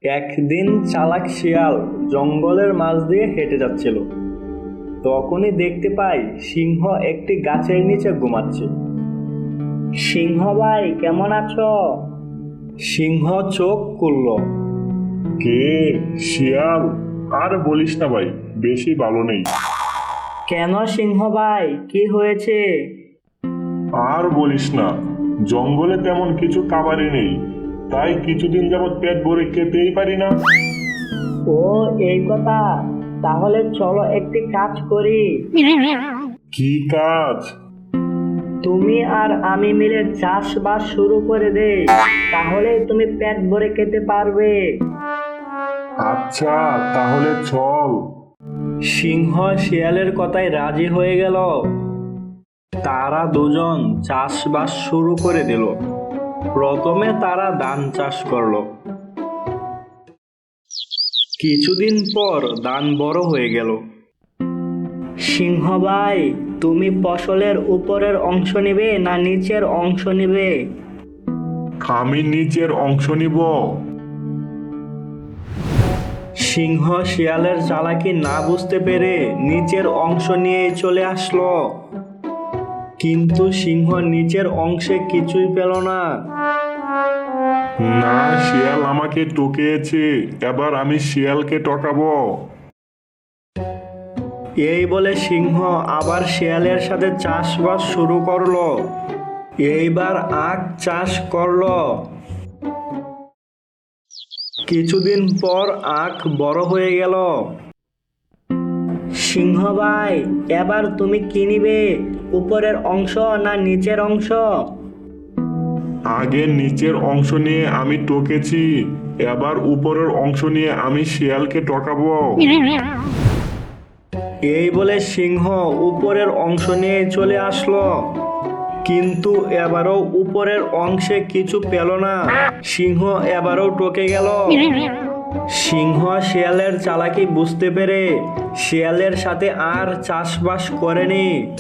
একদিন চালাক শিয়াল জঙ্গলের মাঝ দিয়ে হেঁটে যাচ্ছিল। তখনই দেখতে পাই সিংহ একটি গাছের নিচে ঘুমাচ্ছে। সিংহ ভাই, কেমন আছো? সিংহ চোখ খুলল। কে? শিয়াল? আর বলিস না ভাই, বেশি ভালো নেই। কেন সিংহ ভাই, কি হয়েছে? আর বলিস না, জঙ্গলে তেমন কিছু খাবারই নেই, তাই কিছুদিন যাবৎ পেট ভরে খেতেই পারি না। ও, এই কথা। তাহলে চলো একটি কাজ করি। কি কাজ? তুমি আর আমি মিলে চাষবাস শুরু করে দেই, তাহলে তুমি পেট ভরে খেতে পারবে। আচ্ছা, তাহলে চল। সিংহ শিয়ালের কথায় রাজি হয়ে গেল। তারা দুজন চাষবাস শুরু করে দিল। প্রথমে তারা ধান চাষ করলো। কিছুদিন পর ধান বড় হয়ে গেল। সিংহ ভাই, তুমি ফসলের উপরের অংশ নিবে না নিচের অংশ নিবে? আমি নিচের অংশ নিব। সিংহ শিয়ালের চালাকি না বুঝতে পেরে নিচের অংশ নিয়ে চলে আসলো। কিন্তু সিংহ নিচের অংশে কিছুই পেল না। না, শিয়াল আমাকে টকিয়েছে, এবার আমি শিয়ালকে টকাবো। এই বলে সিংহ আবার শিয়ালের সাথে চাষবাস শুরু করলো। এইবার আখ চাষ করলো। কিছুদিন পর আখ বড় হয়ে গেল। সিংহ ভাই, এবার তুমি কি নিবে, উপরের অংশ না নিচের অংশ? আগে নিচের অংশ নিয়ে আমি টকেছি, এবার উপরের অংশ নিয়ে আমি শিয়ালকে টকাবো। এই বলে সিংহ উপরের অংশ নিয়ে চলে আসলো। কিন্তু এবারও উপরের অংশে কিছু পেল না। সিংহ এবারও টকে গেল। সিংহ শিয়ালের চালাকি বুঝতে পেরে শিয়ালের সাথে আর চাষবাস করেনি।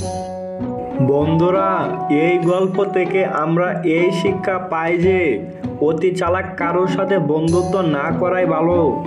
বন্ধুরা, এই গল্প থেকে আমরা এই শিক্ষা পাই যে অতি চালাক কারোর সাথে বন্ধুত্ব না করাই ভালো।